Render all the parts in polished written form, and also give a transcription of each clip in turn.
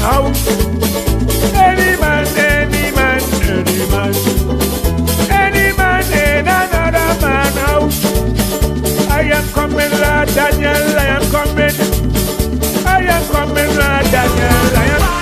house. Any man, any man, any man. Any man in another man house. I am coming, Lord Daniel, I am coming. I am coming, Lord Daniel, I am coming.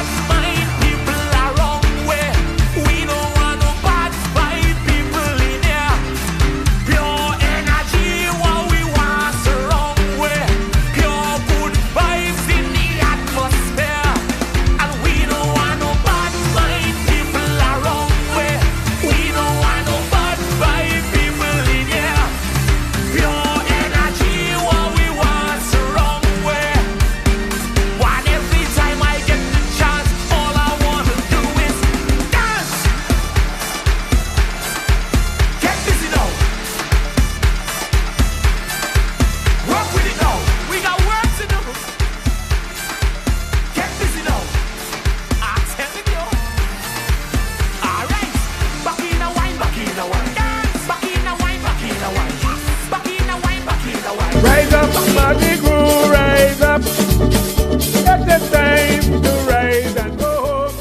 Rise up, Mardi Gras, rise up. It's the time to rise and go home.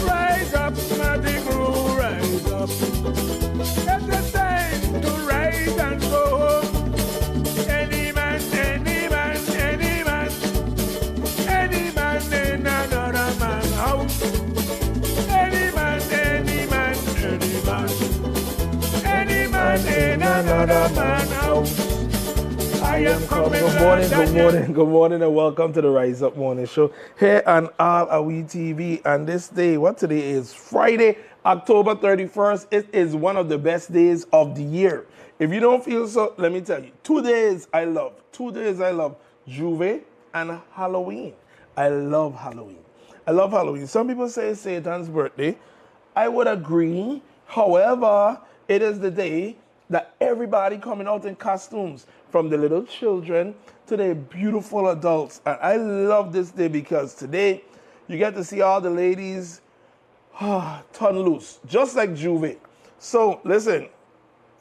Rise up, Mardi Gras, rise up. It's the time to rise and go home. Any man, any man, any man. Any man in another man's house. Any man, any man, any man. Any man in another man's house. Good morning, and welcome to the Rise Up Morning Show here on AllAhWeTV. And this day, what today is? Friday, October 31st. It is one of the best days of the year. If you don't feel so, let me tell you, 2 days I love. 2 days I love Juve and Halloween. I love Halloween. I love Halloween. Some people say it's Satan's birthday. I would agree. However, it is the day that everybody coming out in costumes, from the little children to the beautiful adults. And I love this day because today you get to see all the ladies turn loose, just like Juve. So listen,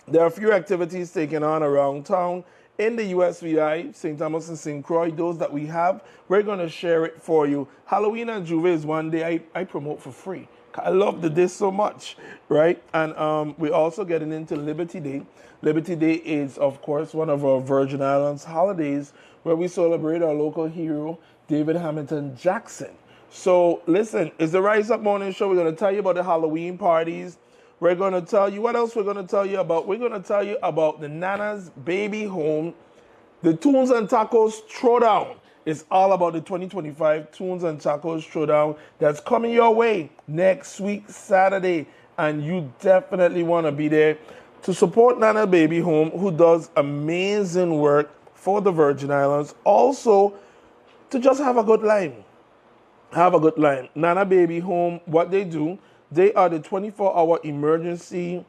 there are a few activities taken on around town in the USVI, St. Thomas and St. Croix. Those that we have, we're going to share it for you. Halloween and Juve is one day I promote for free. I love the day so much, right? And we're also getting into Liberty Day. Liberty Day is, of course, one of our Virgin Islands holidays where we celebrate our local hero, David Hamilton Jackson. So, listen, it's the Rise Up Morning Show. We're going to tell you about the Halloween parties. We're going to tell you, what else we're going to tell you about? We're going to tell you about the Nana's Baby Home, the Tunes and Tacos Throwdown. It's all about the 2025 Tunes and Tacos Throwdown that's coming your way next week, Saturday. And you definitely want to be there to support Nana Baby Home, who does amazing work for the Virgin Islands. Also, to just have a good time. Have a good time. Nana Baby Home, what they do, they are the 24-hour emergency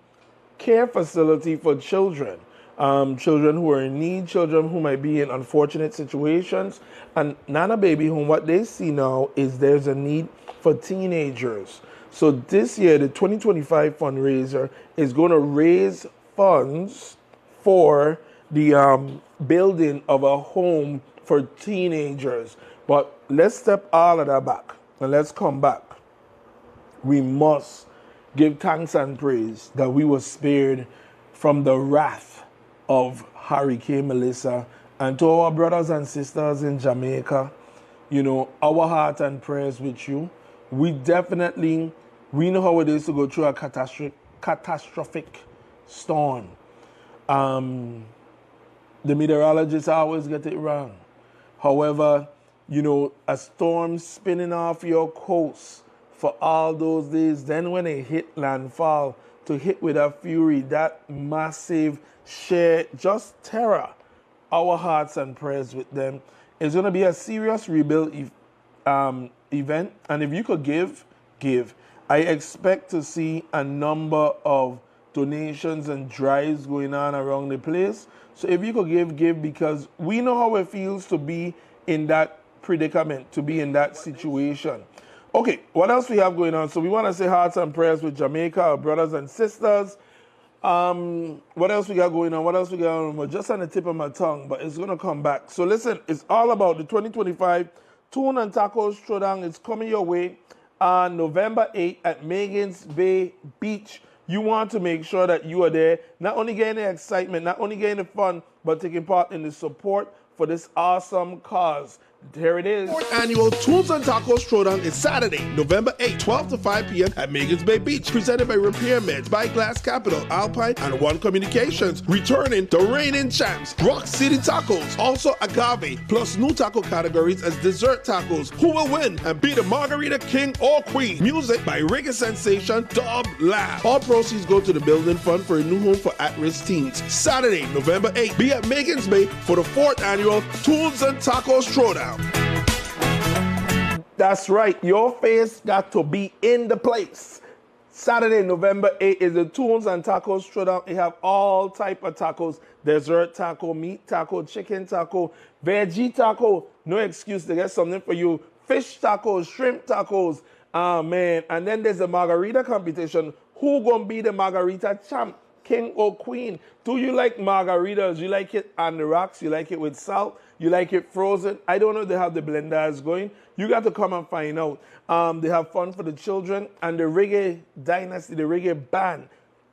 care facility for children. Children who are in need, children who might be in unfortunate situations. And Nana Baby Home, what they see now is there's a need for teenagers. So this year, the 2025 fundraiser is going to raise funds for the building of a home for teenagers. But let's step all of that back and let's come back. We must give thanks and praise that we were spared from the wrath of Hurricane Melissa. And to our brothers and sisters in Jamaica, you know, our heart and prayers with you. We know how it is to go through a catastrophic storm. The meteorologists always get it wrong. However, you know, a storm spinning off your coast for all those days, then when it hit landfall, to hit with a fury, that massive sheer just terror, our hearts and prayers with them. It's going to be a serious rebuild event. And if you could give. I expect to see a number of donations and drives going on around the place. So if you could give, because we know how it feels to be in that predicament, to be in that situation. Okay, what else we have going on? So we want to say hearts and prayers with Jamaica, our brothers and sisters. What else we got going on? We're just on the tip of my tongue, but it's going to come back. So listen, it's all about the 2025 Tune and Tacos Throwdown is coming your way on November 8th at Megan's Bay Beach. You want to make sure that you are there, not only getting the excitement, not only getting the fun, but taking part in the support for this awesome cause. Here it is. Fourth annual Tunes and Tacos Throwdown is Saturday, November 8th, 12 to 5 p.m. at Megan's Bay Beach. Presented by Repair Meds, by Glass Capital, Alpine, and One Communications. Returning the reigning champs, Rock City Tacos, also Agave, plus new taco categories as dessert tacos. Who will win and be the Margarita King or Queen? Music by reggae sensation Dub Lab. All proceeds go to the Building Fund for a new home for at-risk teens. Saturday, November 8th, be at Megan's Bay for the 4th annual Tunes and Tacos Throwdown. That's right, your face got to be in the place. Saturday, November 8th is the Tunes and Tacos Throwdown. They have all type of tacos: dessert taco, meat taco, chicken taco, veggie taco. No excuse to get something for you. Fish tacos, shrimp tacos. Man. And then there's a margarita competition. Who gonna be the margarita champ? King or queen? Do you like margaritas? You like it on the rocks? You like it with salt? You like it frozen? I don't know if they have the blenders going. You got to come and find out. They have fun for the children. And the reggae dynasty, the reggae band,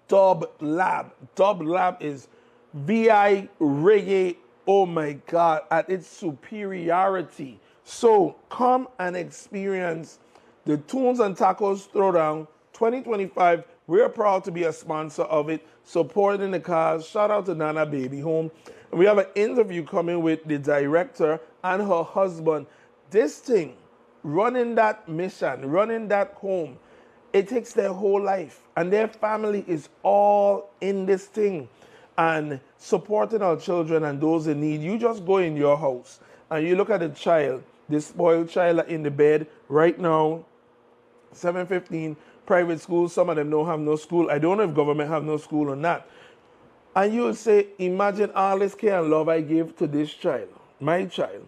Dub Lab. Dub Lab is VI reggae, oh my God, at its superiority. So come and experience the Tunes and Tacos Throwdown 2025. We're proud to be a sponsor of it, supporting the cause. Shout out to Nana Baby Home. And we have an interview coming with the director and her husband. This thing, running that mission, running that home, it takes their whole life. And their family is all in this thing. And supporting our children and those in need. You just go in your house and you look at the child, this spoiled child in the bed right now, 7:15, private schools, some of them don't have no school. I don't know if government have no school or not. And you would say, imagine all this care and love I give to this child, my child.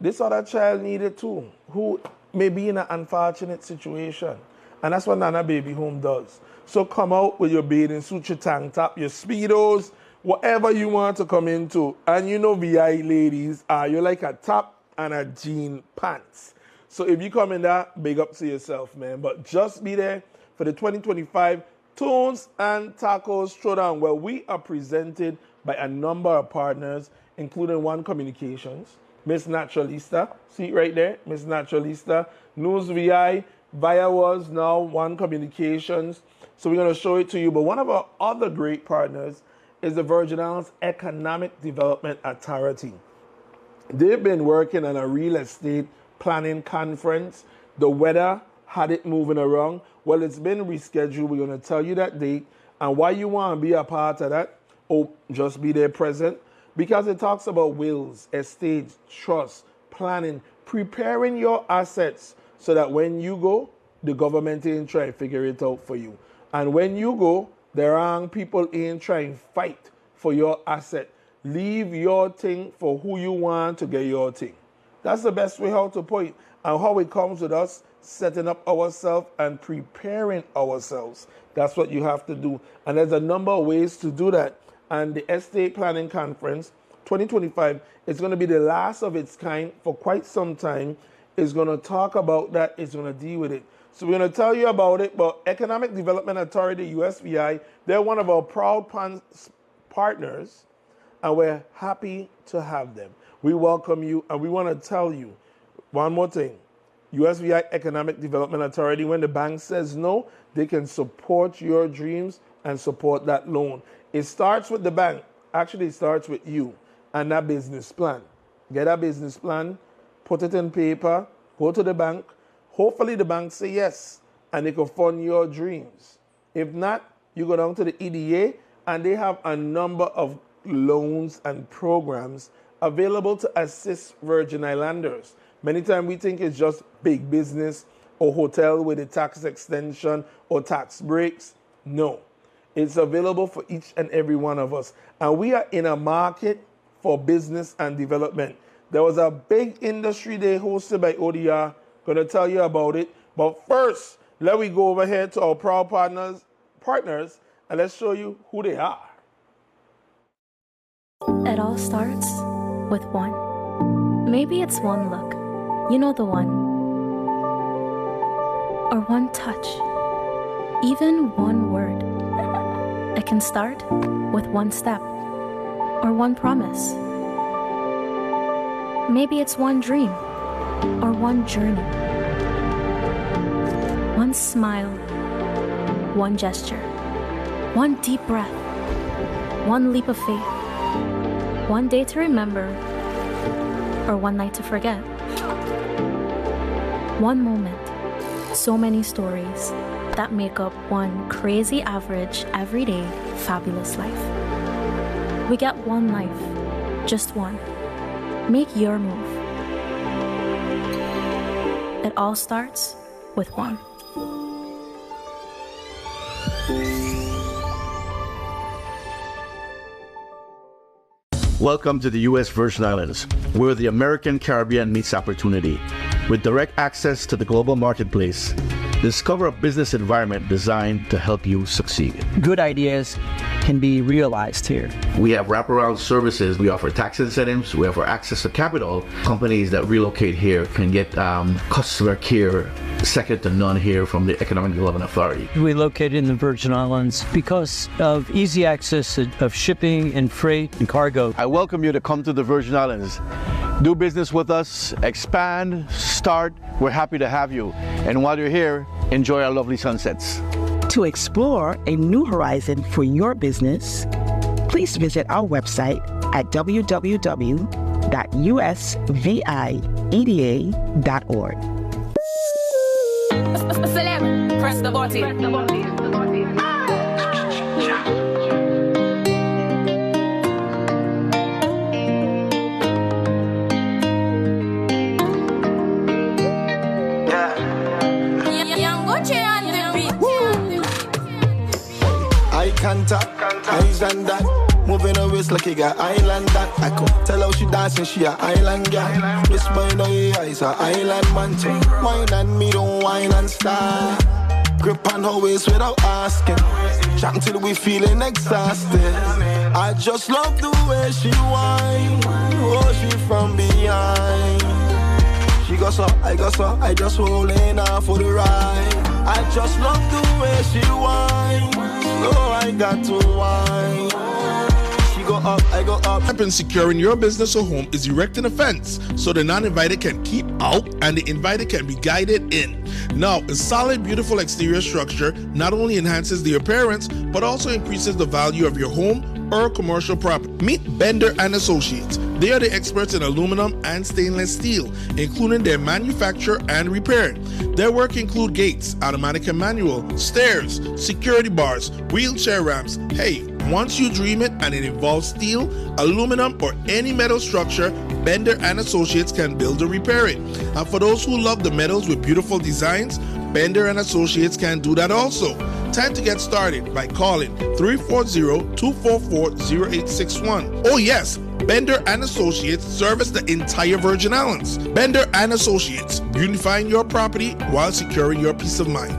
This other child needed too, who may be in an unfortunate situation. And that's what Nana Baby Home does. So come out with your bathing suit, your tank top, your Speedos, whatever you want to come into. And you know VI ladies, you're like a top and a jean pants. So if you come in that, big up to yourself, man. But just be there for the 2025 Tunes and Tacos Throwdown, where we are presented by a number of partners, including One Communications, Miss Naturalista, see it right there, Miss Naturalista, News VI, Via was now One Communications. So we're going to show it to you. But one of our other great partners is the Virgin Islands Economic Development Authority. They've been working on a real estate planning conference. The weather had it moving around. Well, it's been rescheduled. We're going to tell you that date and why you want to be a part of that. Oh, just be there present, because it talks about wills, estates, trust, planning, preparing your assets so that when you go, the government ain't trying to figure it out for you. And when you go, there are people ain't trying to fight for your asset. Leave your thing for who you want to get your thing. That's the best way how to put it. And how it comes with us, setting up ourselves and preparing ourselves. That's what you have to do. And there's a number of ways to do that. And the Estate Planning Conference 2025 is going to be the last of its kind for quite some time. It's going to talk about that. It's going to deal with it. So we're going to tell you about it. But Economic Development Authority, USVI, they're one of our proud partners. And we're happy to have them. We welcome you, and we want to tell you one more thing. USVI Economic Development Authority, when the bank says no, they can support your dreams and support that loan. It starts with the bank. Actually, it starts with you and that business plan. Get a business plan, put it in paper, go to the bank. Hopefully the bank say yes, and they can fund your dreams. If not, you go down to the EDA, and they have a number of loans and programs available to assist Virgin Islanders. Many times we think it's just big business or hotel with a tax extension or tax breaks. No, it's available for each and every one of us. And we are in a market for business and development. There was a big industry day hosted by ODR. Going to tell you about it. But first, let me go over here to our proud partners, and let's show you who they are. It all starts with one. Maybe it's one look, You know the one. Or one touch. Even one word. It can start with one step. Or one promise. Maybe it's one dream. Or one journey. One smile. One gesture. One deep breath. One leap of faith. One day to remember. Or one night to forget. One moment. So many stories that make up one crazy average, everyday, fabulous life. We get one life. Just one. Make your move. It all starts with one. Welcome to the U.S. Virgin Islands, where the American Caribbean meets opportunity. With direct access to the global marketplace, discover a business environment designed to help you succeed. Good ideas can be realized here. We have wraparound services. We offer tax incentives. We offer access to capital. Companies that relocate here can get customer care second to none here from the Economic Development Authority. We located in the Virgin Islands because of easy access of shipping and freight and cargo. I welcome you to come to the Virgin Islands. Do business with us, expand, start. We're happy to have you. And while you're here, enjoy our lovely sunsets. To explore a new horizon for your business, please visit our website at www.usvieda.org. Press the button. I can't talk, eyes and that. Moving her waist like he got island that. I could tell how she dancing, she a island girl. This boy know he is a island man too. Wine and me don't wine and start. Grip on her waist without asking. Chat till we feeling exhausted. I just love the way she whine. Oh, she from behind. She goes up, I go so, I just holding her for the ride. I just love the way she whine. So I got to whine. She go up, I go up. Step in securing your business or home is erecting a fence so the non-invited can keep out and the invited can be guided in. Now, a solid, beautiful exterior structure not only enhances the appearance but also increases the value of your home or commercial property. Meet Bender and Associates. They are the experts in aluminum and stainless steel, including their manufacture and repair. Their work include gates, automatic and manual, stairs, security bars, wheelchair ramps. Hey, once you dream it and it involves steel, aluminum, or any metal structure, Bender and Associates can build or repair it. And for those who love the metals with beautiful designs, Bender and Associates can do that also. Time to get started by calling 340-244-0861. Oh yes, Bender and Associates service the entire Virgin Islands. Bender and Associates, beautifying your property while securing your peace of mind.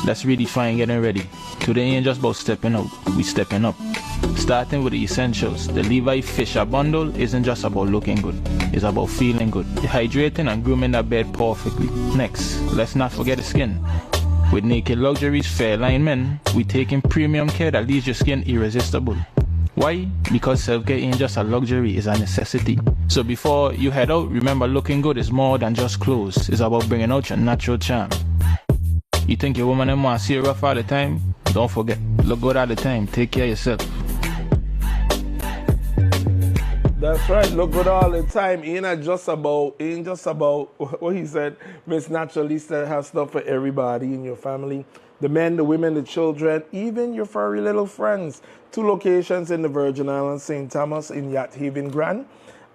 Let's redefine getting ready. Today ain't just about stepping out, we stepping up. Starting with the essentials, the Levi Fisher bundle isn't just about looking good, it's about feeling good. Hydrating and grooming that bed perfectly. Next, let's not forget the skin. With Naked Luxury's Fairline Men, we taking premium care that leaves your skin irresistible. Why? Because self-care ain't just a luxury, it's a necessity. So before you head out, remember looking good is more than just clothes. It's about bringing out your natural charm. You think your woman and want to see you rough all the time? Don't forget, look good all the time. Take care of yourself. That's right, look good all the time. Ain't just about what he said. Miss Naturalista has stuff for everybody in your family. The men, the women, the children, even your furry little friends. 2 locations in the Virgin Islands, St. Thomas in Yacht Haven Grand,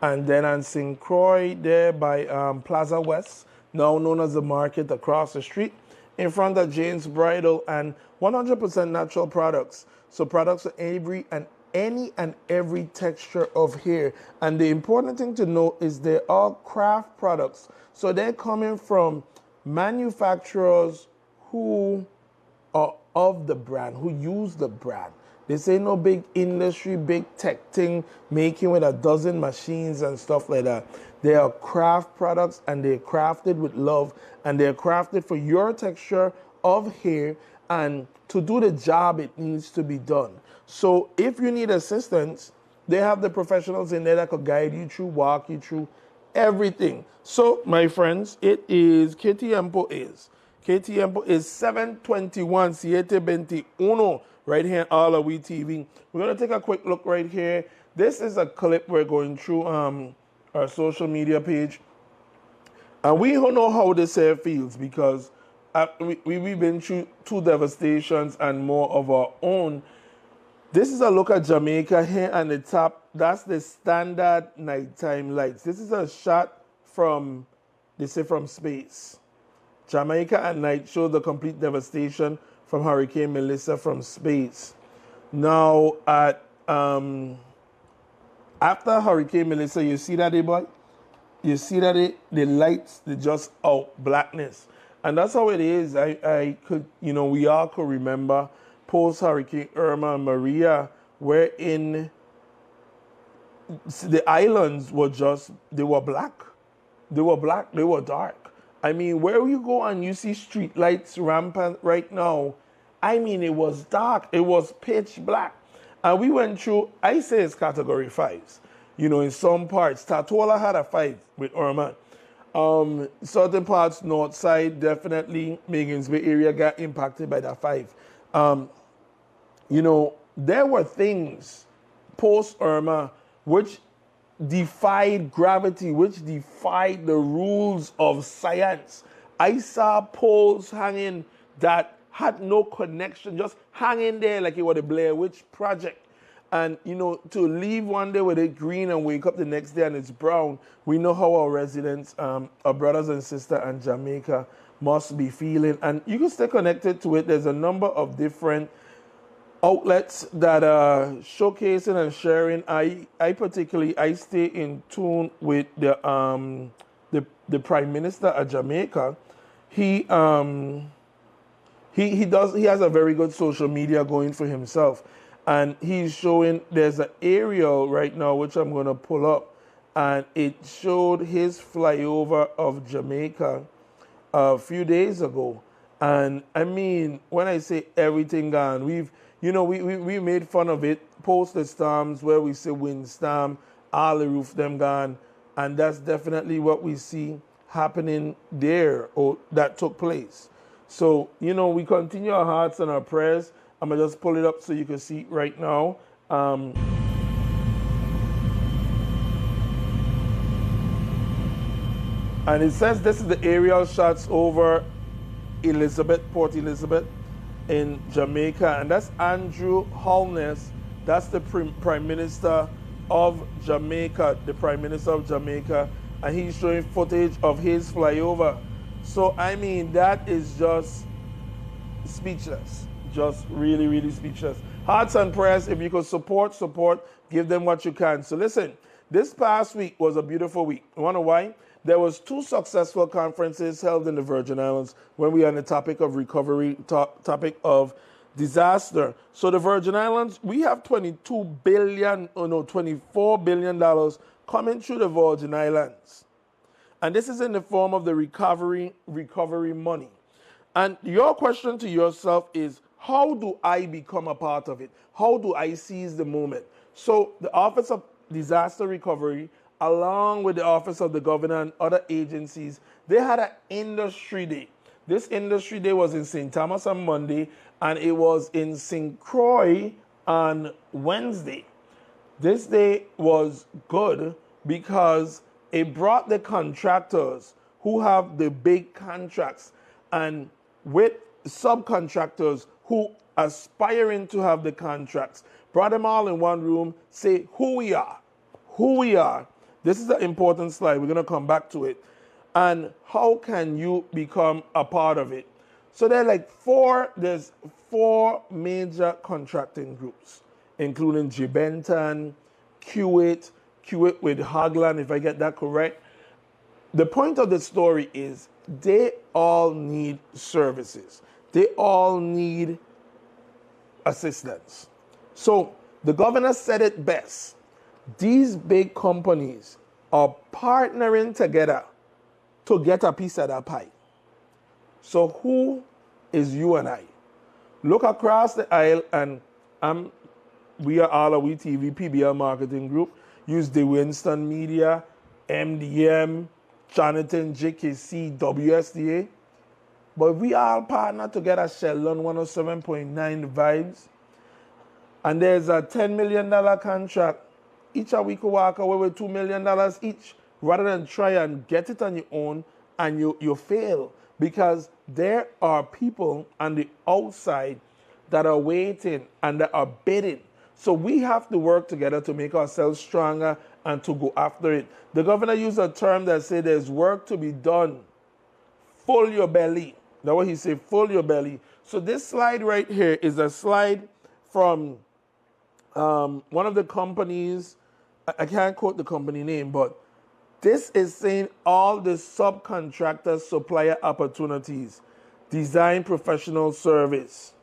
and then on St. Croix there by Plaza West, now known as the Market across the street, in front of Jane's Bridal, and 100% natural products. So products for any and every texture of hair. And the important thing to note is they're all craft products. So they're coming from manufacturers who are of the brand, who use the brand. This ain't no big industry, big tech thing making with a dozen machines and stuff like that. They are craft products, and they're crafted with love, and they're crafted for your texture of hair and to do the job it needs to be done. So if you need assistance, they have the professionals in there that could guide you through, walk you through everything. So my friends, it is KTMpo is 721 721 right here on AllAhWeTV. We're going to take a quick look right here. This is a clip we're going through our social media page. And we don't know how this hair feels because we've been through 2 devastations and more of our own. This is a look at Jamaica here on the top. That's the standard nighttime lights. This is a shot from, they say, from space. Jamaica at night shows the complete devastation from Hurricane Melissa from space. Now, at after Hurricane Melissa, you see that, boy? You see that the lights, they just out blackness. And that's how it is. I could, we all could remember post-Hurricane Irma and Maria, wherein the islands were just, they were black. They were black, they were dark. I mean, where you go and you see street lights rampant right now, I mean, it was dark. It was pitch black. And we went through, I say it's category 5s. In some parts, Tatola had a 5 with Irma. Certain parts, north side, definitely, Megan's Bay area got impacted by that 5. There were things post-Irma which defied gravity, which defied the rules of science. I saw poles hanging that had no connection, just hanging there like it was a Blair Witch Project. And, to leave one day with it green and wake up the next day and it's brown, we know how our residents, our brothers and sisters in Jamaica must be feeling. And you can stay connected to it. There's a number of different outlets that are showcasing and sharing. I stay in tune with the Prime Minister of Jamaica. He has a very good social media going for himself, and he's showing, there's an aerial right now which I'm going to pull up, and it showed his flyover of Jamaica a few days ago. And I mean, when I say everything gone, we made fun of it, post the storms where we say windstorm, all the roof them gone, and that's definitely what we see happening there, or that took place. So, we continue our hearts and our prayers. I'm going to just pull it up so you can see it right now. And it says this is the aerial shots over Port Elizabeth in Jamaica, and that's Andrew Holness. That's the Prime Minister of Jamaica, and he's showing footage of his flyover. So I mean, that is just speechless, just really, really speechless. Hearts and prayers. If you could support, give them what you can. So listen, this past week was a beautiful week. You want to know why? There was 2 successful conferences held in the Virgin Islands when we are on the topic of recovery, topic of disaster. So the Virgin Islands, we have $24 billion coming through the Virgin Islands. And this is in the form of the recovery money. And your question to yourself is, how do I become a part of it? How do I seize the moment? So the Office of Disaster Recovery, along with the Office of the Governor and other agencies, they had an industry day. This industry day was in St. Thomas on Monday, and it was in St. Croix on Wednesday. This day was good because it brought the contractors who have the big contracts and with subcontractors who aspiring to have the contracts, brought them all in one room, say who we are. This is an important slide. We're going to come back to it. And how can you become a part of it? So there's 4 major contracting groups, including Gibenton, Kiewit with Hagland, if I get that correct. The point of the story is they all need services. They all need assistance. So the governor said it best. These big companies are partnering together to get a piece of that pie. So who is you and I? Look across the aisle, and we are AllAhWeTV, PBL Marketing Group. Use the Winston Media, MDM, Jonathan, JKC, WSDA. But we all partner together, Sheldon 107.9 Vibes. And there's a $10 million contract. Each of we could walk away with $2 million each, rather than try and get it on your own and you fail. Because there are people on the outside that are waiting and that are bidding. So we have to work together to make ourselves stronger and to go after it. The governor used a term that said there's work to be done. Full your belly. That's what he said, full your belly. So this slide right here is a slide from one of the companies. I can't quote the company name, but this is saying all the subcontractor supplier opportunities, design professional service,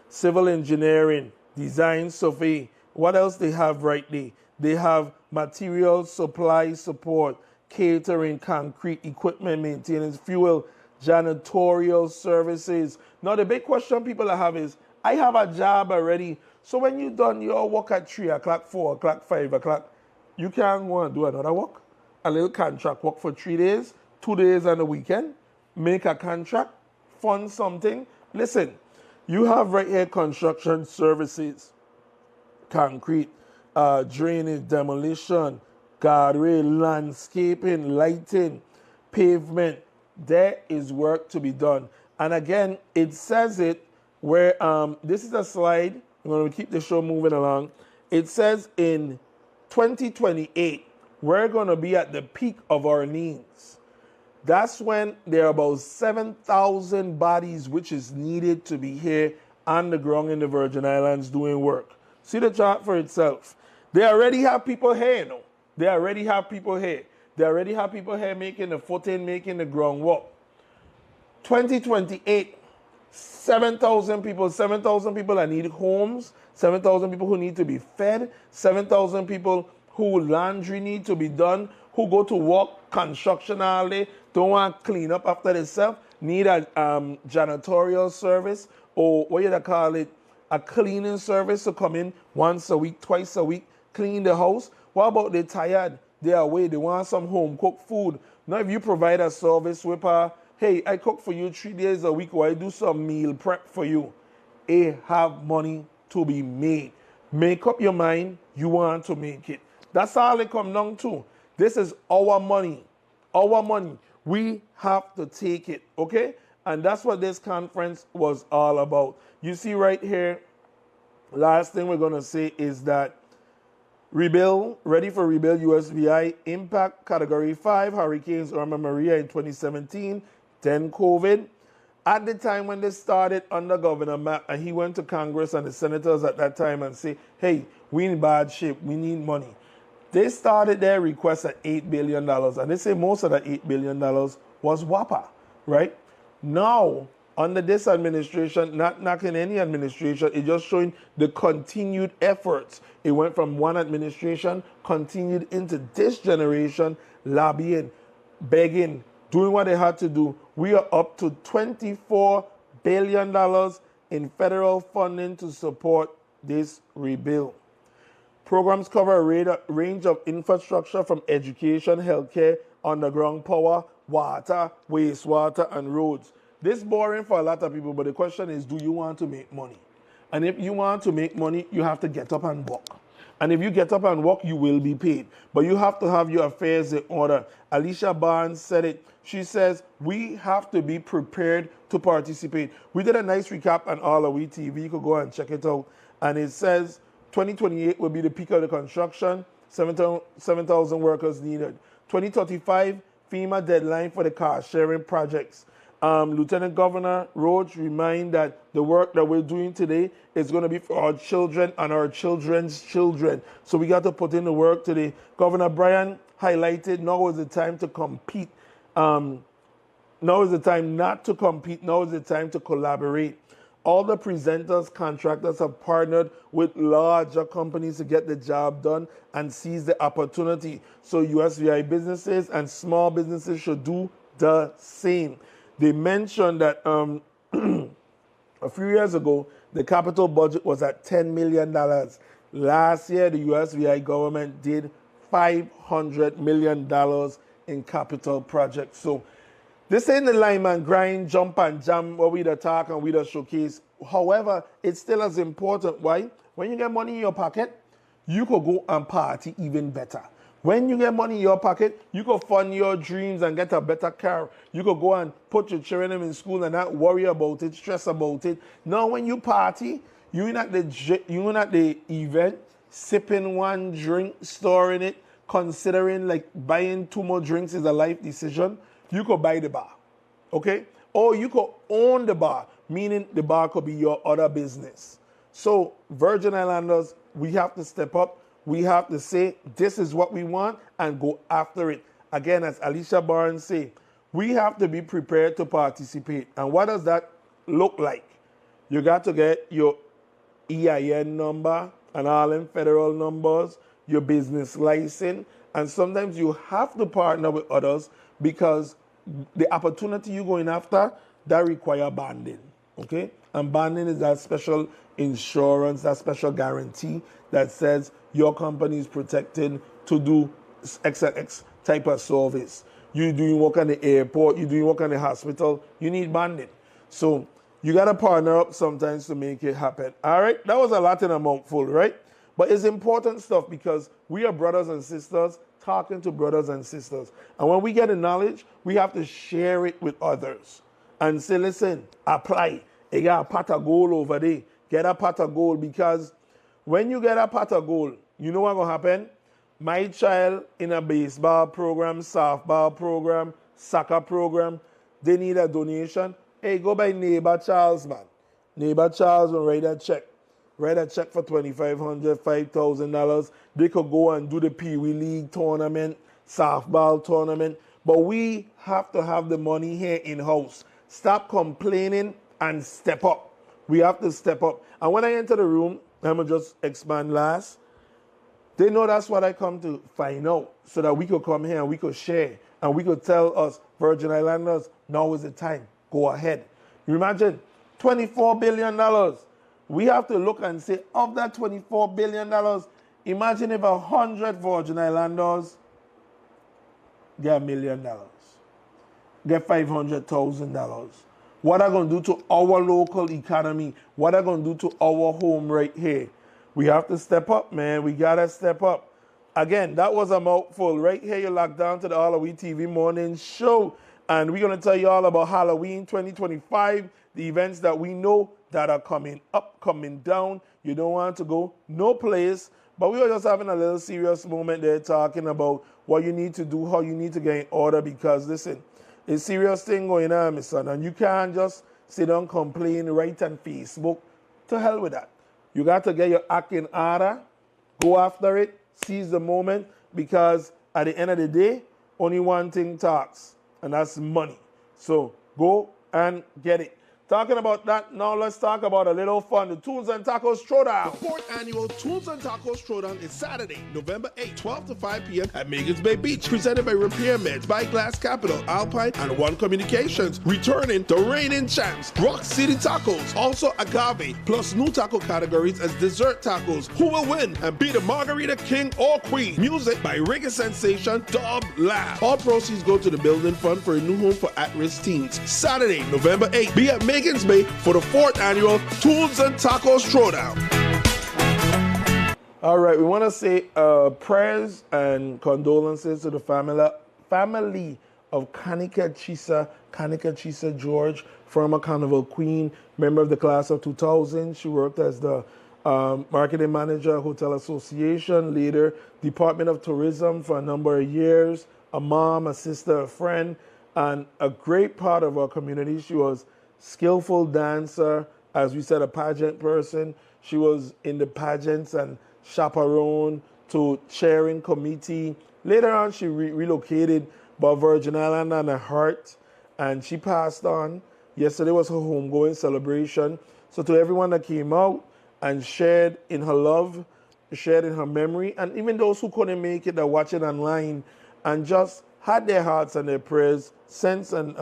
civil engineering, design survey. What else they have right there? They have material supply support, catering, concrete, equipment maintenance, fuel, janitorial services. Now the big question people have is, I have a job already. So when you're done, you all work at 3 o'clock, 4 o'clock, 5 o'clock. You can't go and do another work. A little contract work for 3 days, 2 days on the weekend. Make a contract, fund something. Listen, you have right here construction services, concrete, drainage, demolition, guardrail, landscaping, lighting, pavement. There is work to be done. And again, it says it where this is a slide. I'm going to keep the show moving along. It says in 2028, we're going to be at the peak of our needs. That's when there are about 7,000 bodies which is needed to be here on the ground in the Virgin Islands doing work. See the chart for itself. They already have people here, you know. They already have people here. They already have people here making the footing, making the groundwork. 2028, 7,000 people that need homes, 7,000 people who need to be fed, 7,000 people who laundry need to be done, who go to work construction all day, don't want to clean up after themselves, need a janitorial service, or what you call it, a cleaning service to come in once a week, twice a week, clean the house. What about they tired? They are away, they want some home cooked food. Now if you provide a service with hey, I cook for you 3 days a week, or I do some meal prep for you, they have money to be made. Make up your mind, you want to make it. That's all it comes down to. This is our money. Our money. We have to take it, okay? And that's what this conference was all about. You see right here, last thing we're going to say is that rebuild, ready for rebuild USVI, impact category 5, Hurricanes Irma Maria in 2017, then COVID. At the time when they started under Governor Matt, and he went to Congress and the senators at that time and say, hey, we in bad shape, we need money. They started their request at $8 billion, and they say most of that $8 billion was WAPA, right? Now, under this administration, not knocking any administration, it's just showing the continued efforts. It went from one administration, continued into this generation, lobbying, begging, doing what they had to do. We are up to $24 billion in federal funding to support this rebuild. Programs cover a range of infrastructure from education, healthcare, underground power, water, wastewater, and roads. This is boring for a lot of people, but the question is, do you want to make money? And if you want to make money, you have to get up and work. And if you get up and work, you will be paid. But you have to have your affairs in order. Alicia Barnes said it. She says, we have to be prepared to participate. We did a nice recap on AllAhWeTV. You could go and check it out. And it says 2028 will be the peak of the construction, 7,000 workers needed. 2035, FEMA deadline for the car sharing projects. Lieutenant Governor Rhodes remind that the work that we're doing today is going to be for our children and our children's children. So we got to put in the work today. Governor Bryan highlighted now is the time to compete. Now is the time not to compete. Now is the time to collaborate. All the presenters, contractors have partnered with larger companies to get the job done and seize the opportunity. So USVI businesses and small businesses should do the same. They mentioned that a few years ago, the capital budget was at $10 million. Last year, the USVI government did $500 million in capital projects. So this ain't the line man grind, jump and jam where we the talk and we the showcase. However, it's still as important. Why? When you get money in your pocket, you could go and party even better. When you get money in your pocket, you could fund your dreams and get a better car. You could go and put your children in school and not worry about it, stress about it. Now when you party, you're at the event, sipping one drink, storing it, considering like buying 2 more drinks is a life decision. You could buy the bar, okay? Or you could own the bar, meaning the bar could be your other business. So Virgin Islanders, we have to step up. We have to say, this is what we want and go after it. Again, as Alicia Barnes say, we have to be prepared to participate. And what does that look like? You got to get your EIN number and all them federal numbers, your business license, and sometimes you have to partner with others because the opportunity you're going after, that require bonding, okay? And bonding is that special insurance, that special guarantee that says your company is protected to do X type of service. You're doing work on the airport, you're doing work on the hospital, you need bonding. So you got to partner up sometimes to make it happen. All right, that was a lot in a mouthful, right? But it's important stuff because we are brothers and sisters talking to brothers and sisters. And when we get the knowledge, we have to share it with others and say, listen, apply. You got a pot of gold over there. Get a pot of gold because when you get a pot of gold, you know what's going to happen? My child in a baseball program, softball program, soccer program, they need a donation. Hey, go by Neighbor Charles, man. Neighbor Charles will write a check. Write a check for $2,500, $5,000. They could go and do the Pee Wee League tournament, softball tournament. But we have to have the money here in-house. Stop complaining and step up. We have to step up. And when I enter the room, I'm going to just expand last. They know that's what I come to find out so that we could come here and we could share and we could tell us, Virgin Islanders, now is the time. Go ahead. You imagine $24 billion. We have to look and say, of that $24 billion, imagine if 100 Virgin Islanders get $1 million, get $500,000. What are going to do to our local economy? What are going to do to our home right here? We have to step up, man. We got to step up. Again, that was a mouthful. Right here, you're locked down to the AllAhWeTV morning show. And we're going to tell you all about Halloween 2025, the events that we know that are coming up, coming down. You don't want to go no place. But we were just having a little serious moment there talking about what you need to do, how you need to get in order. Because, listen, it's a serious thing going on, my son. And you can't just sit down, complain, write on Facebook. To hell with that. You got to get your act in order, go after it, seize the moment, because at the end of the day, only one thing talks, and that's money. So go and get it. Talking about that, now let's talk about a little fun. The Tunes and Tacos Throwdown. The 4th annual Tunes and Tacos Throwdown is Saturday, November 8, 12 to 5 p.m. at Megan's Bay Beach. Presented by Repairmeds, by Glass Capital, Alpine, and One Communications. Returning the reigning champs, Rock City Tacos. Also Agave, plus new taco categories as dessert tacos. Who will win and be the Margarita King or Queen? Music by reggae sensation Dub Lab. All proceeds go to the Building Fund for a new home for at-risk teens. Saturday, November 8, be at Megan's Bay for the 4th annual Tunes and Tacos Throwdown. All right, we want to say prayers and condolences to the family of Kanika Chisa George, former Carnival Queen, member of the class of 2000. She worked as the marketing manager, Hotel Association, leader, Department of Tourism for a number of years, a mom, a sister, a friend, and a great part of our community. She was skillful dancer, as we said, a pageant person. She was in the pageants and chaperone to chairing committee. Later on, she relocated by Virgin Island and her heart, and she passed on. Yesterday was her homegoing celebration. So to everyone that came out and shared in her love, shared in her memory, and even those who couldn't make it that watch it online and just had their hearts and their prayers, sense and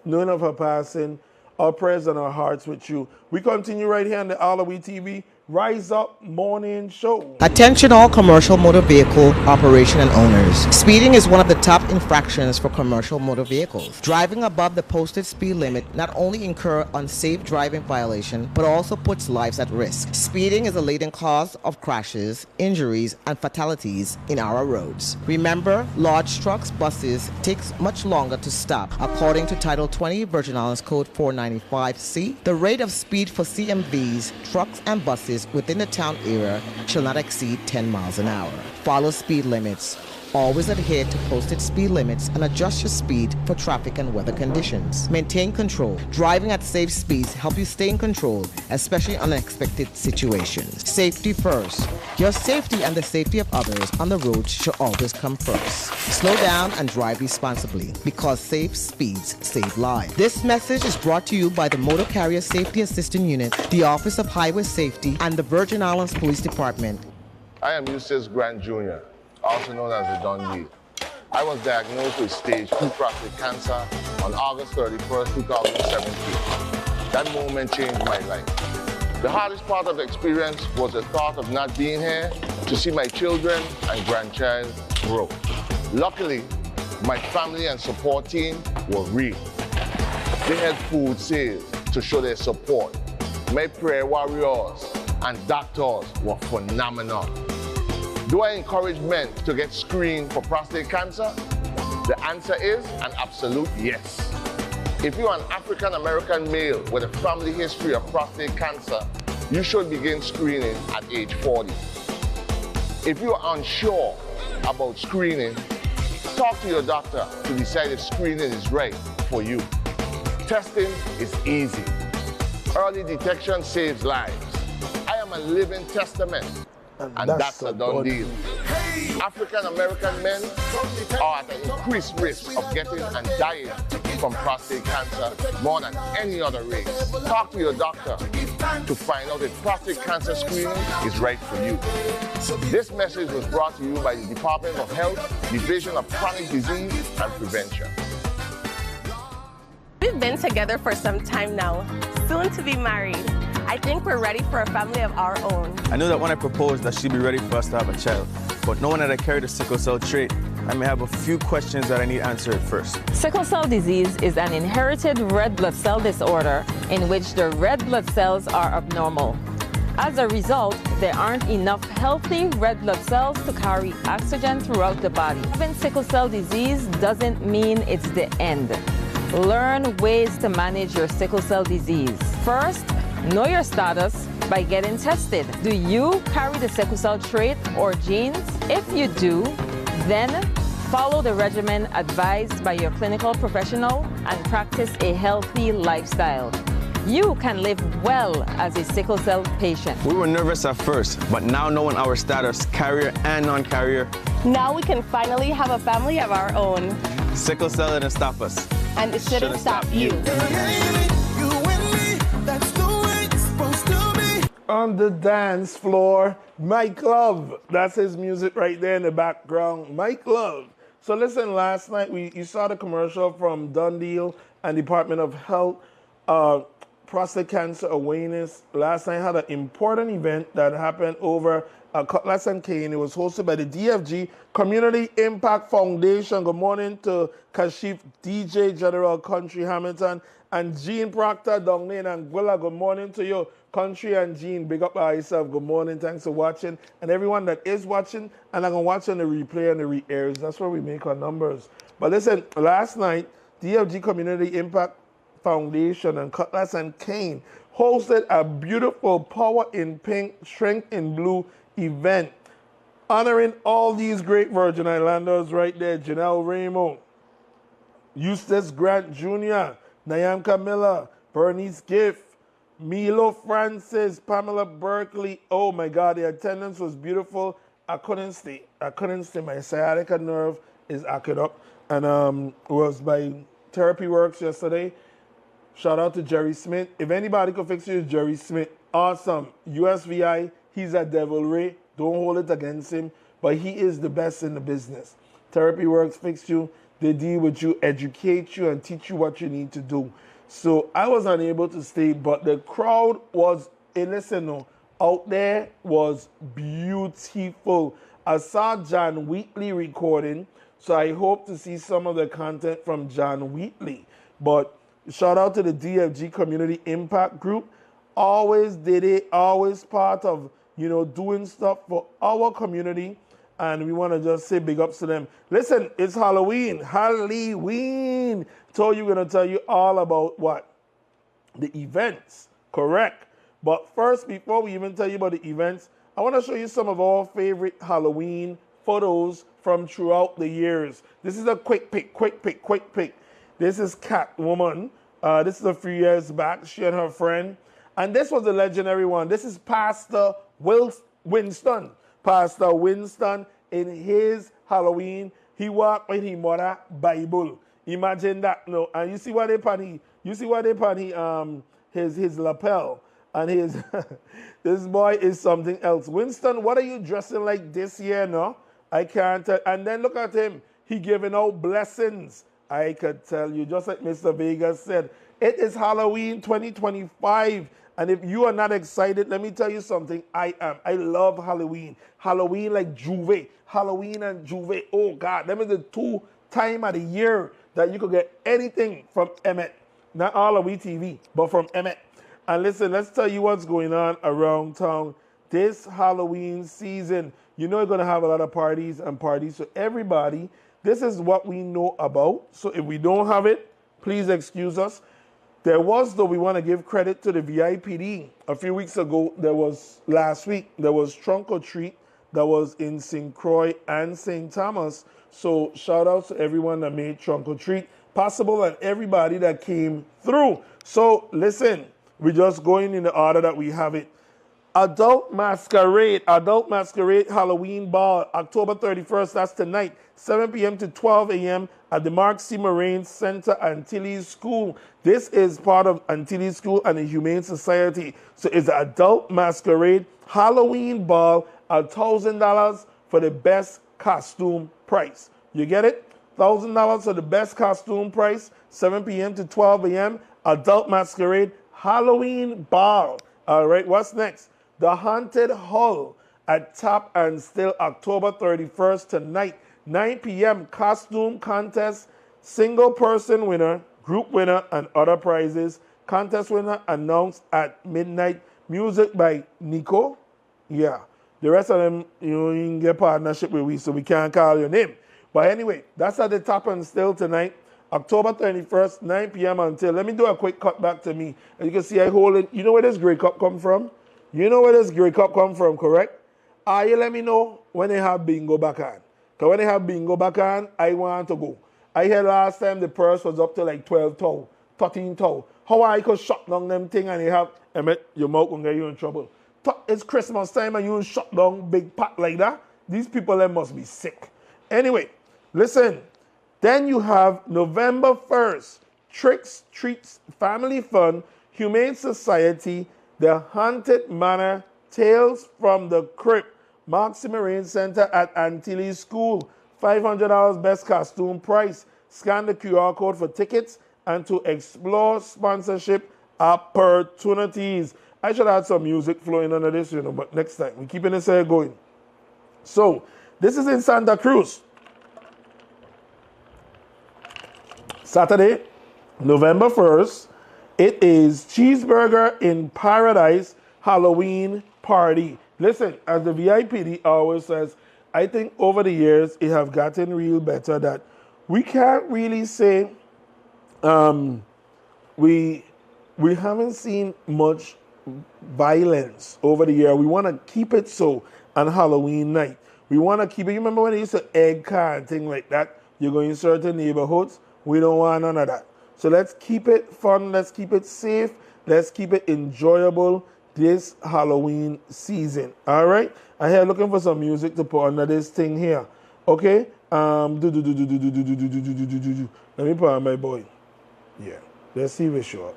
knowing of her passing, our prayers and our hearts with you. We continue right here on the AllAhWeTV Rise Up Morning Show. Attention all commercial motor vehicle operation and owners. Speeding is one of the top infractions for commercial motor vehicles. Driving above the posted speed limit not only incur unsafe driving violation, but also puts lives at risk. Speeding is a leading cause of crashes, injuries, and fatalities in our roads. Remember, large trucks, buses takes much longer to stop. According to Title 20 Virgin Islands Code 495C, the rate of speed for CMVs, trucks, and buses within the town area shall not exceed 10 miles an hour. Follow speed limits. Always adhere to posted speed limits and adjust your speed for traffic and weather conditions. Maintain control. Driving at safe speeds help you stay in control, especially in unexpected situations. Safety first. Your safety and the safety of others on the road should always come first. Slow down and drive responsibly because safe speeds save lives. This message is brought to you by the Motor Carrier Safety Assistance Unit, the Office of Highway Safety, and the Virgin Islands Police Department. I am Eustace Grant Jr., also known as the Don Deal. I was diagnosed with stage 2 prostate cancer on August 31st, 2017. That moment changed my life. The hardest part of the experience was the thought of not being here to see my children and grandchild grow. Luckily, my family and support team were real. They had food sales to show their support. My prayer warriors and doctors were phenomenal. Do I encourage men to get screened for prostate cancer? The answer is an absolute yes. If you're an African American male with a family history of prostate cancer, you should begin screening at age 40. If you're unsure about screening, talk to your doctor to decide if screening is right for you. Testing is easy. Early detection saves lives. I am a living testament. And that's a done deal. African American men are at an increased risk of getting and dying from prostate cancer more than any other race. Talk to your doctor to find out if prostate cancer screening is right for you. This message was brought to you by the Department of Health, Division of Chronic Disease and Prevention. We've been together for some time now, soon to be married. I think we're ready for a family of our own. I knew that when I proposed that she'd be ready for us to have a child, but knowing that I carry the sickle cell trait, I may have a few questions that I need answered first. Sickle cell disease is an inherited red blood cell disorder in which the red blood cells are abnormal. As a result, there aren't enough healthy red blood cells to carry oxygen throughout the body. Having sickle cell disease doesn't mean it's the end. Learn ways to manage your sickle cell disease. First, know your status by getting tested. Do you carry the sickle cell trait or genes? If you do, then follow the regimen advised by your clinical professional and practice a healthy lifestyle. You can live well as a sickle cell patient. We were nervous at first, but now knowing our status, carrier and non-carrier, now we can finally have a family of our own. Sickle cell didn't stop us. And it shouldn't stop you. On the dance floor, Mike Love. That's his music right there in the background. Mike Love. So listen, last night you saw the commercial from Dundee and Department of Health, prostate cancer awareness. Last night had an important event that happened over Cutlass and Kane. It was hosted by the DFG Community Impact Foundation. Good morning to Kashif DJ General Country Hamilton and Jean Proctor down there in Anguilla. Good morning to you, Country and Jean. Big up by yourself. Good morning. Thanks for watching. And everyone that is watching and I'm going to watch on the replay and the re-airs. That's where we make our numbers. But listen, last night, DFG Community Impact Foundation and Cutlass and Kane hosted a beautiful Power in Pink, Strength in Blue event, honoring all these great Virgin Islanders right there. Janelle Ramo, Eustace Grant Jr., Nyam Camilla, Bernice Gift, Milo Francis, Pamela Berkeley. Oh my God, the attendance was beautiful. I couldn't stay. My sciatica nerve is acting up. And it was by Therapy Works yesterday. Shout out to Jerry Smith. If anybody can fix you, it's Jerry Smith. Awesome. USVI, he's a devil ray. Don't hold it against him. But he is the best in the business. Therapy Works fix you. They deal with you, educate you, and teach you what you need to do. So I was unable to stay, but the crowd was, out there was beautiful. I saw John Wheatley recording, so I hope to see some of the content from John Wheatley. But shout out to the DFG Community Impact Group. Always did it, always part of, doing stuff for our community. And we want to just say big ups to them. Listen, it's Halloween. Halloween. So we're going to tell you all about what? The events. Correct. But first, before we even tell you about the events, I want to show you some of our favorite Halloween photos from throughout the years. This is a quick pick. This is Catwoman. This is a few years back. She and her friend. And this was the legendary one. This is Pastor Winston. Pastor Winston in his Halloween, he walked with his mother Bible. Imagine that, no. And you see what they pan his lapel and his this boy is something else. Winston, what are you dressing like this year, no? I can't tell. And then look at him. He giving out blessings. I could tell you, just like Mr. Vegas said, it is Halloween 2025. And if you are not excited, let me tell you something. I am. I love Halloween. Halloween like Juve. Halloween and Juve. Oh, God. Them is the 2 times of the year that you could get anything from Emmett. Not AllAhWeTV, but from Emmett. And listen, let's tell you what's going on around town. This Halloween season, you're going to have a lot of parties and parties. So everybody, this is what we know about. So if we don't have it, please excuse us. There was, though, we want to give credit to the VIPD. A few weeks ago, last week, there was Trunk or Treat that was in St. Croix and St. Thomas. So shout out to everyone that made Trunk or Treat possible and everybody that came through. So listen, we're just going in the order that we have it. Adult Masquerade Halloween Ball, October 31st, that's tonight, 7 p.m. to 12 a.m. at the Mark C. Moraine Center, Antilles School. This is part of Antilles School and the Humane Society. So it's the Adult Masquerade Halloween Ball, $1,000 for the best costume price. You get it? $1,000 for the best costume price, 7 p.m. to 12 a.m. Adult Masquerade Halloween Ball. All right, what's next? The Haunted Hull at Top and Still, October 31st tonight, 9 p.m. Costume contest, single person winner, group winner, and other prizes. Contest winner announced at midnight. Music by Nico. Yeah. The rest of them, you can get partnership with we, so we can't call your name. But anyway, that's at the Top and Still tonight, October 31st, 9 p.m. until. Let me do a quick cut back to me. As you can see, I hold it. You know where this gray cup come from? You know where this gray cup come from, correct? You let me know when they have bingo back on. Because when they have bingo back on, I want to go. I heard last time the purse was up to like 12 tow, 13 tow. How I could shut down them thing and they have, your mouth will get you in trouble. It's Christmas time and you shut down big pot like that. These people, they must be sick. Anyway, listen. Then you have November 1st, Tricks, Treats, Family Fun, Humane Society, The Haunted Manor, Tales from the Crypt, Mark C. Moraine Center at Antilles School, $500 best costume price. Scan the QR code for tickets and to explore sponsorship opportunities. I should have some music flowing under this, but next time. We're keeping this here going. So, this is in Santa Cruz. Saturday, November 1st, it is Cheeseburger in Paradise Halloween Party. Listen, as the VIPD always says, I think over the years it have gotten real better that we can't really say we haven't seen much violence over the year. We want to keep it so on Halloween night. We want to keep it. You remember when they used to egg car and thing like that? You go in certain neighborhoods. We don't want none of that. So let's keep it fun. Let's keep it safe. Let's keep it enjoyable this Halloween season. All right? I here looking for some music to put under this thing here. Okay? Let me put on my boy. Yeah. Let's see if it's short.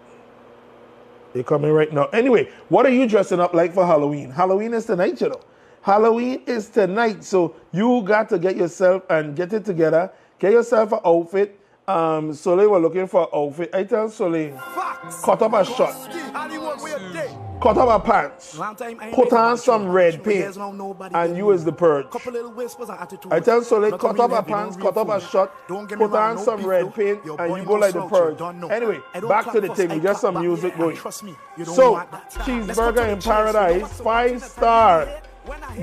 They're coming right now. Anyway, what are you dressing up like for Halloween? Halloween is tonight, you know. Halloween is tonight, so you got to get yourself and get it together. Get yourself an outfit. Soleil were looking for an outfit. I tell Soleil, cut up a shot. Cut up a pants. Put on some red paint. And you is the purge. I tell Soleil, cut up a pants, cut up a shot, put on some red paint, and you go like the purge. Anyway, back to the thing. We get some music going. So, Cheeseburger in Paradise, 5-star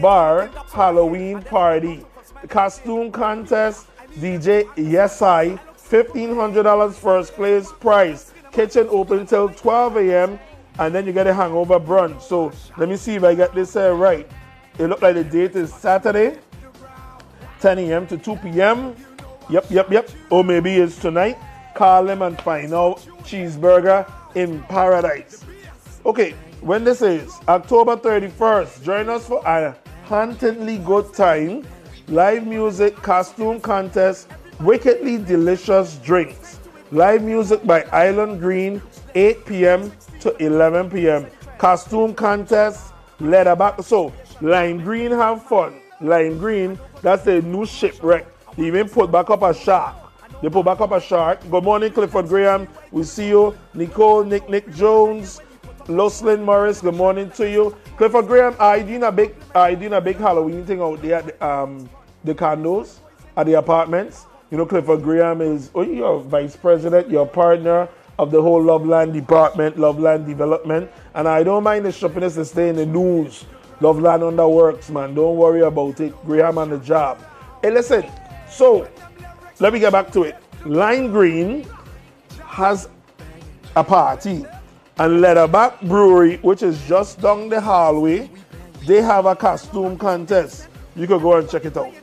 bar Halloween party. Costume contest, DJ Yesai, $1,500 first place prize. Kitchen open till 12 a.m. and then you get a hangover brunch. So let me see if I get this right. It looks like the date is Saturday, 10 a.m. to 2 p.m. Yep. Or maybe it's tonight. Call them and find out. Cheeseburger in Paradise. Okay, when this is October 31st, join us for a hauntingly good time. Live music, costume contest, wickedly delicious drinks. Live music by Island Green, 8 p.m. to 11 p.m. Costume contest, leatherback. So, Lime Green have fun. Lime Green, that's a new shipwreck. They even put back up a shark. They put back up a shark. Good morning, Clifford Graham. We see you. Nicole, Nick Jones, Loslyn Morris, good morning to you. Clifford Graham, are you doing a big Halloween thing out there at the condos, at the apartments? You know, Clifford Graham is, you're vice president, you're partner of the whole Loveland department, Loveland development. And I don't mind the shoppiness to stay in the news. Loveland under works, man. Don't worry about it. Graham on the job. Hey, listen. So, let me get back to it. Lime Green has a party. And Leatherback Brewery, which is just down the hallway, they have a costume contest. You can go and check it out.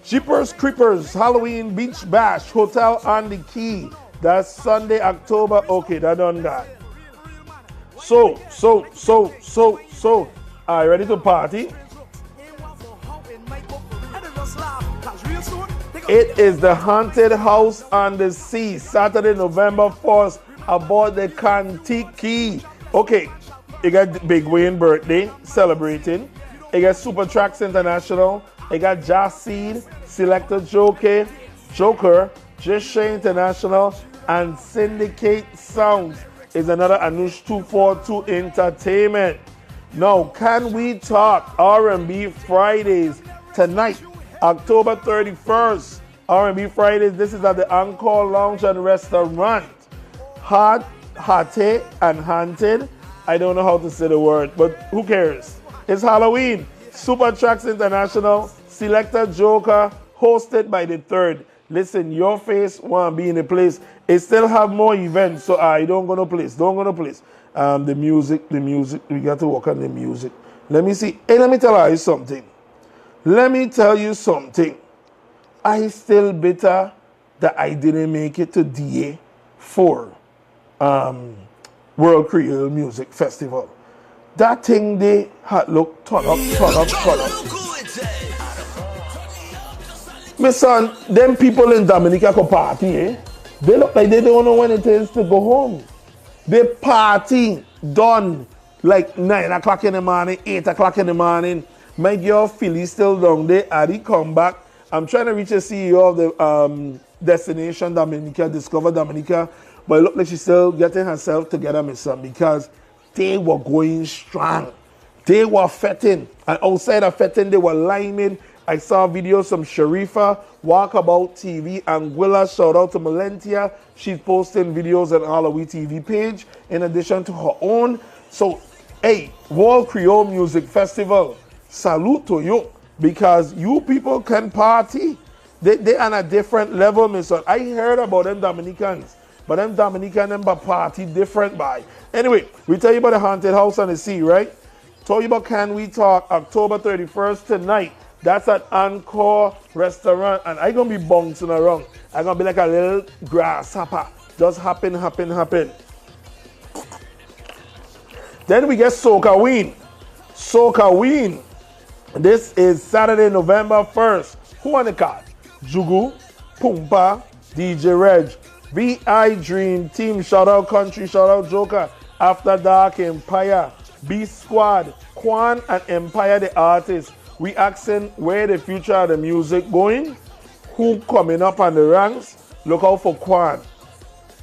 Jeepers Creepers Halloween Beach Bash Hotel on the Key. That's Sunday, October. Okay, that done that. So. Are you ready to party? It is the Haunted House on the Sea, Saturday, November 4th, aboard the Kantiki. Okay, you got Big Wayne birthday celebrating. You got Super Tracks International. You got Jazz Seed, Selector Joker, Jisha International, and Syndicate Sounds is another Anush 242 Entertainment. Now, Can We Talk R&B Fridays tonight, October 31st. R&B Fridays, this is at the Encore Lounge and Restaurant. Hate and Haunted. I don't know how to say the word, but who cares? It's Halloween. Super Tracks International, Selector Joker, hosted by the Third. Listen, your face won't be in the place. It still have more events, so I don't go no place. The music, we got to work on the music. Let me see. Hey, let me tell you something. I still bitter that I didn't make it to DA for World Creole Music Festival. That thing they had look turn up. My son, them people in Dominica go party, eh? They look like they don't know when it is to go home. They party done like 9 o'clock in the morning, 8 o'clock in the morning. My girl Philly still down there. Adi come back. I'm trying to reach the CEO of the Destination Dominica, Discover Dominica, but it looked like she's still getting herself together, my son, because they were going strong. They were fetting. And outside of fetting, they were liming. I saw videos from Sharifa, Walkabout TV, Anguilla. Shout out to Melentia. She's posting videos on AllAhWeTV page in addition to her own. So, hey, World Creole Music Festival, salute to you because you people can party. They on a different level, my son. I heard about them Dominicans, but them Dominicans them party different by. Anyway, we tell you about the Haunted House on the Sea, right? Told you about Can We Talk, October 31st tonight. That's at Encore Restaurant, and I'm going to be bouncing around. I'm going to be like a little grasshopper. Just happen. Then we get Soca Ween. This is Saturday, November 1st. Who on the card? Jugu, Pumpa, DJ Reg, VI Dream Team, shout out Country, shout out Joker, After Dark, Empire, B Squad, Quan and Empire the artist. We asking where the future of the music going, who coming up on the ranks. Look out for Quan,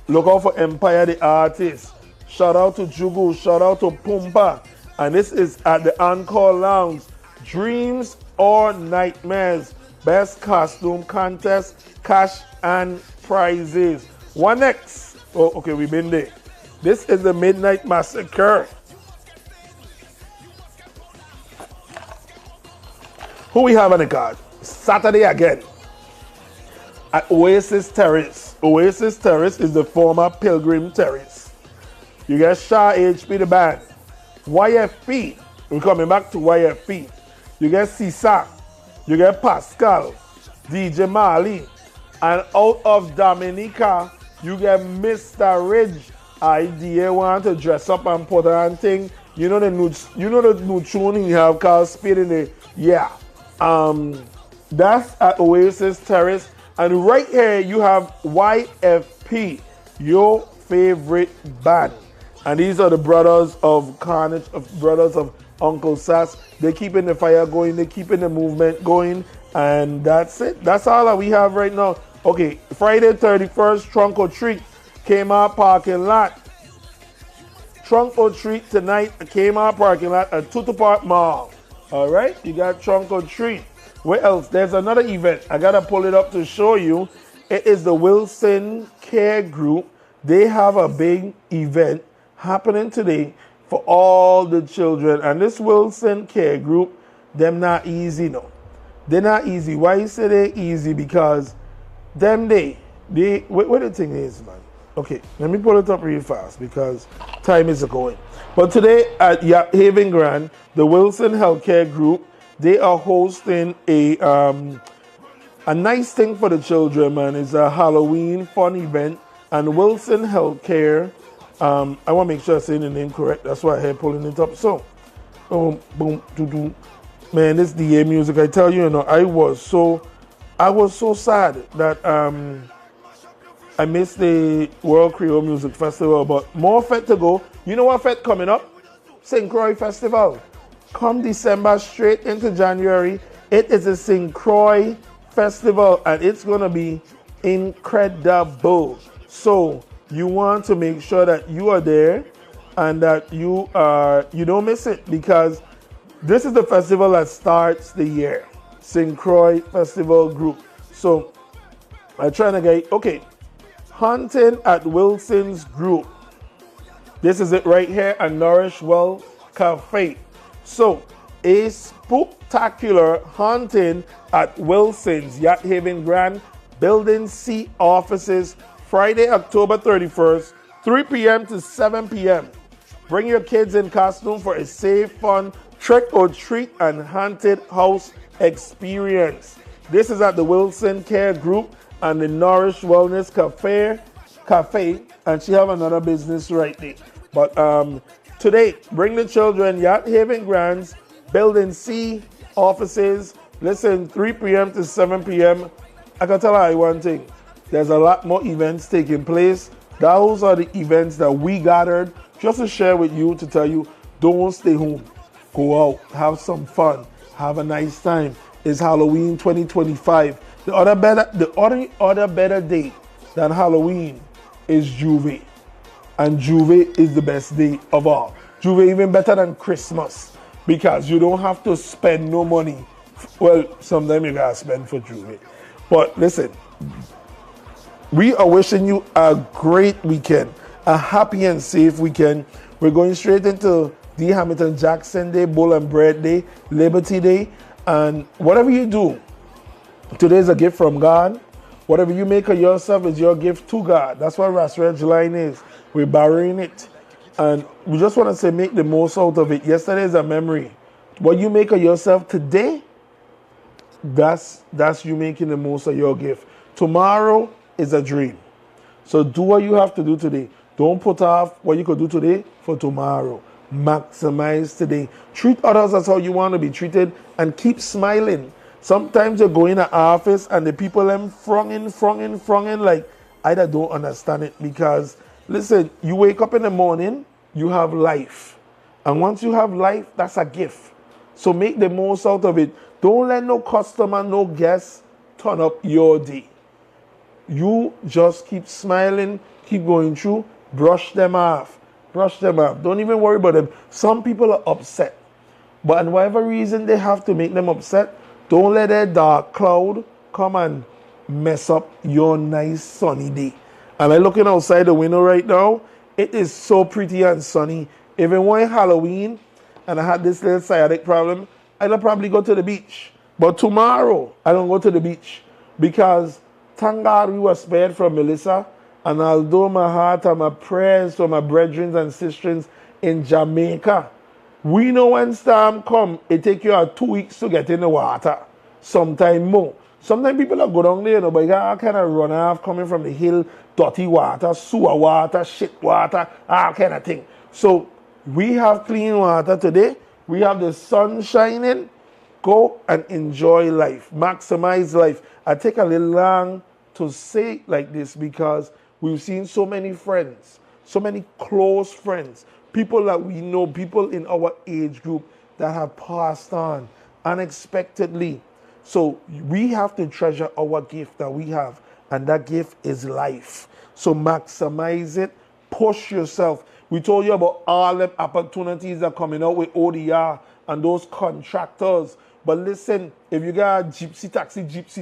look out for Empire the artist. Shout out to Jugu, shout out to Pumpa, and this is at the Encore Lounge. Dreams or Nightmares, best costume contest, cash and prizes. What next? Oh, okay, we've been there. This is the Midnight Massacre. Who we have on the card? Saturday again at Oasis Terrace. Oasis Terrace is the former Pilgrim Terrace. You get Shah HP the band. YFP, we're coming back to YFP. You get Sisa, you get Pascal, DJ Mali, and out of Dominica, you get Mr. Ridge. Idea want to dress up and put on thing. You know the new tune you have called Speed in the that's at Oasis Terrace. And right here you have YFP, your favorite band. And these are the brothers of Carnage, brothers of Uncle Sass. They're keeping the fire going, they're keeping the movement going, and that's it. That's all that we have right now. Okay, Friday 31st, Trunk or Treat, Kmart parking lot. Trunk or Treat tonight, Kmart parking lot at Tutu Park Mall. All right, you got Trunk or Treat. Where else? There's another event. I gotta pull it up to show you. It is the Wilson Care Group. They have a big event happening today for all the children. And this Wilson Care Group, them not easy, no. They're not easy. Why you say they easy? Because them what the thing is, man. Okay, let me pull it up real fast because time is going. But today at Haven Grand, the Wilson Healthcare Group, they are hosting a nice thing for the children, man. It's a Halloween fun event. And Wilson Healthcare, I want to make sure I say the name correct. That's why I'm pulling it up. So, boom, doo-doo. Man, this DA music, I tell you, I was so sad that I missed the World Creole Music Festival, but more fete to go. You know what fete coming up? St. Croix Festival. Come December straight into January, it is a St. Croix Festival and it's going to be incredible. So you want to make sure that you are there and that you don't miss it, because this is the festival that starts the year. St. Croix Festival Group. So I'm trying to get, okay, Hunting at Wilson's Group. This is it right here at Nourish Well Cafe. So, a spectacular hunting at Wilson's Yacht Haven Grand Building C offices, Friday, October 31st, 3 p.m. to 7 p.m. Bring your kids in costume for a safe, fun, trick or treat and haunted house experience. This is at the Wilson Care Group and the Nourish Wellness Cafe, and she have another business right there. But today, bring the children, Yacht Haven Grants, Building C offices. Listen, 3 p.m. to 7 p.m. I can tell you one thing. There's a lot more events taking place. Those are the events that we gathered just to share with you, to tell you, don't stay home. Go out, have some fun, have a nice time. It's Halloween 2025. The other better date than Halloween is Juve. And Juve is the best day of all. Juve even better than Christmas, because you don't have to spend no money. Well, sometimes you gotta spend for Juve. But listen, we are wishing you a great weekend, a happy and safe weekend. We're going straight into D. Hamilton Jackson Day, Bull and Bread Day, Liberty Day, and whatever you do, today is a gift from God. Whatever you make of yourself is your gift to God. That's what Rasreg line is. We're borrowing it. And we just want to say, make the most out of it. Yesterday is a memory. What you make of yourself today, that's you making the most of your gift. Tomorrow is a dream. So do what you have to do today. Don't put off what you could do today for tomorrow. Maximize today. Treat others as how you want to be treated and keep smiling. Sometimes you're going to office and the people them fronging like, I don't understand it because, listen, you wake up in the morning, you have life. And once you have life, that's a gift. So make the most out of it. Don't let no customer, no guest turn up your day. You just keep smiling, keep going through, brush them off. Brush them off. Don't even worry about them. Some people are upset. But for whatever reason they have to make them upset, don't let that dark cloud come and mess up your nice sunny day. And I'm looking outside the window right now. It is so pretty and sunny. If it weren't Halloween and I had this little sciatic problem, I'd probably go to the beach. But tomorrow, I don't go to the beach because thank God we were spared from Melissa. And although my heart and my prayers for my brethren and sisters in Jamaica, we know when storm come, it take you 2 weeks to get in the water. Sometime more. Sometimes people are go down there, but you got all kind of runoff coming from the hill, dirty water, sewer water, shit water, all kind of thing. So we have clean water today. We have the sun shining. Go and enjoy life. Maximize life. I take a little long to say it like this because we've seen so many friends, so many close friends, people that we know, people in our age group that have passed on unexpectedly. So we have to treasure our gift that we have, and that gift is life. So maximize it, push yourself. We told you about all the opportunities that are coming out with ODR and those contractors. But listen, if you got a gypsy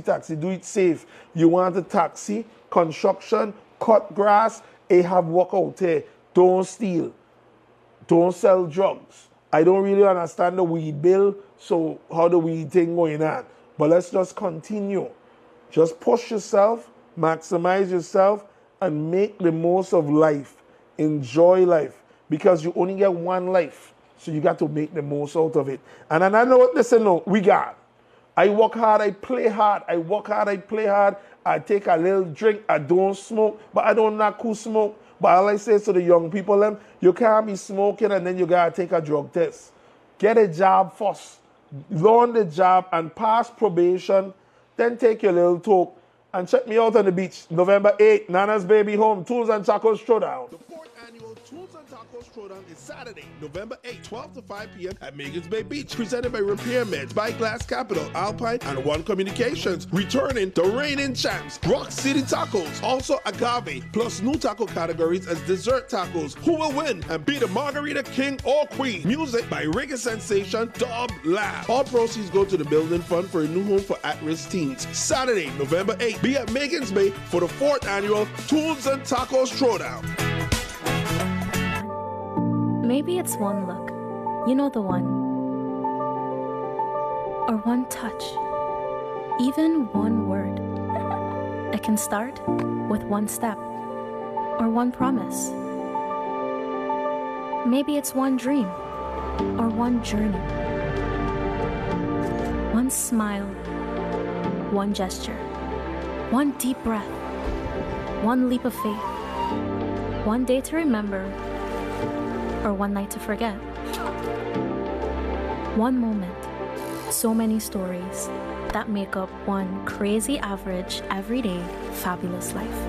taxi, do it safe. You want a taxi, construction, cut grass, have work out there. Don't steal. Don't sell drugs. I don't really understand the weed bill, so how the weed thing going on. But let's just continue. Just push yourself, maximize yourself, and make the most of life. Enjoy life. Because you only get one life. So you got to make the most out of it. And I know what, listen, no, we got. I work hard, I play hard. I work hard, I play hard. I take a little drink. I don't smoke, but I don't knock who smoke. But all I say to the young people, them, you can't be smoking and then you got to take a drug test. Get a job first. Learn the job and pass probation. Then take your little talk and check me out on the beach. November 8th, Nana's Baby Home, Tools and Tacos Showdown. The 4th annual Tools and Tacos Showdown is Saturday, November 8th, 12 to 5 p.m. at Megan's Bay Beach, presented by Repairmeds, by Glass Capital, Alpine, and One Communications. Returning the reigning champs, Rock City Tacos, also Agave, plus new taco categories as dessert tacos. Who will win and be the Margarita King or Queen? Music by reggae sensation Dub Lab. All proceeds go to the Building Fund for a new home for at-risk teens. Saturday, November 8th. Be at Megan's Bay for the 4th annual Tools and Tacos Throwdown. Maybe it's one look, you know the one, or one touch, even one word. It can start with one step, or one promise. Maybe it's one dream, or one journey, one smile, one gesture. One deep breath, one leap of faith, one day to remember, or one night to forget. One moment, so many stories that make up one crazy average, everyday, fabulous life.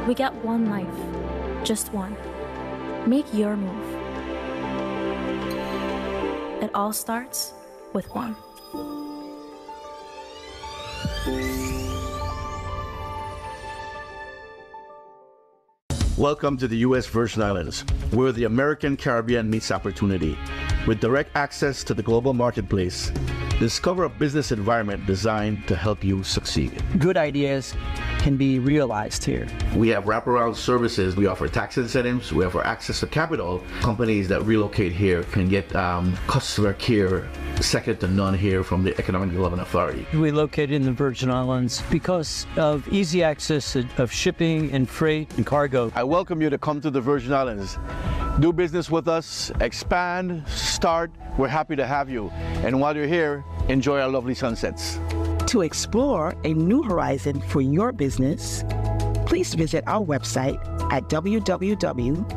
We get one life, just one. Make your move. It all starts with one. Welcome to the U.S. Virgin Islands, where the American Caribbean meets opportunity. With direct access to the global marketplace, discover a business environment designed to help you succeed. Good ideas can be realized here. We have wraparound services. We offer tax incentives. We offer access to capital. Companies that relocate here can get customer care second to none here from the Economic Development Authority. We located in the Virgin Islands because of easy access of shipping and freight and cargo. I welcome you to come to the Virgin Islands. Do business with us, expand, start. We're happy to have you. And while you're here, enjoy our lovely sunsets. To explore a new horizon for your business, please visit our website at www.usvieda.org.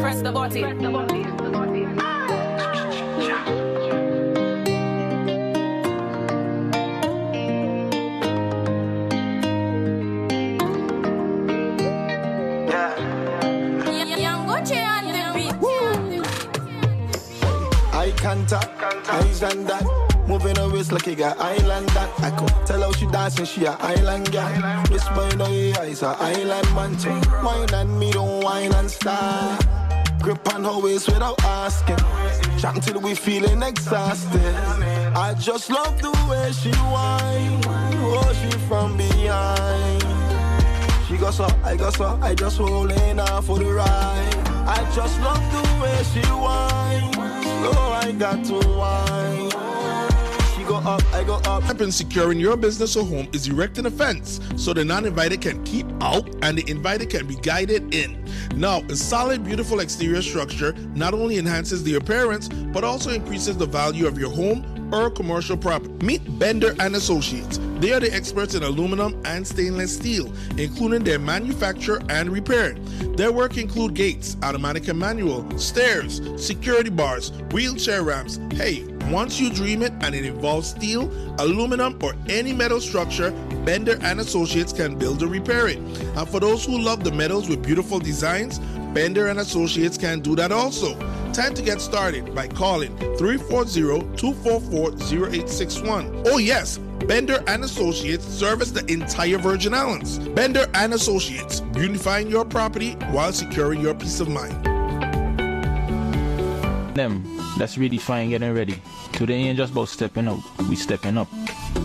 Press the button. contact, eyes and that. Moving her waist like you got island that. I could tell how she dancing, she a island girl. Miss boy no eyes a island man too. Wine and me don't wine and start. Grip on her waist without asking. Chat till we feeling exhausted. I just love the way she whine. Oh, she from behind. She goes up, I go so, I just holding her for the ride. I just love the way she whine. So I got to whine. Go up, I go up. Step in securing your business or home is erecting a fence so the non-invited can keep out and the invited can be guided in. Now, a solid, beautiful exterior structure not only enhances the appearance but also increases the value of your home or commercial property. Meet Bender and Associates. They are the experts in aluminum and stainless steel, including their manufacture and repair. Their work include gates, automatic and manual, stairs, security bars, wheelchair ramps. Hey, once you dream it and it involves steel, aluminum, or any metal structure, Bender and Associates can build or repair it. And for those who love the metals with beautiful designs, Bender and Associates can do that also. Time to get started by calling 340-244-0861. Oh yes, Bender and Associates service the entire Virgin Islands. Bender and Associates, beautifying your property while securing your peace of mind. Let's redefine getting ready. Today ain't just about stepping out, we stepping up.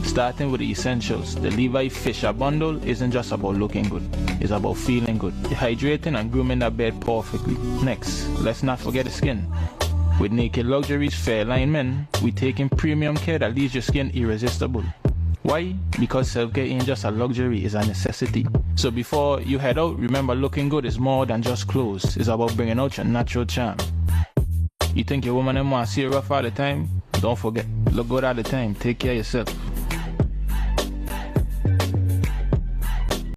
Starting with the essentials, the Levi Fisher bundle isn't just about looking good, it's about feeling good. Hydrating and grooming that bed perfectly. Next, let's not forget the skin. With Naked Luxury's Fairline Men, we taking premium care that leaves your skin irresistible. Why? Because self-care ain't just a luxury, it's a necessity. So before you head out, remember looking good is more than just clothes. It's about bringing out your natural charm. You think your woman and want to see you rough all the time? Don't forget, look good all the time. Take care of yourself.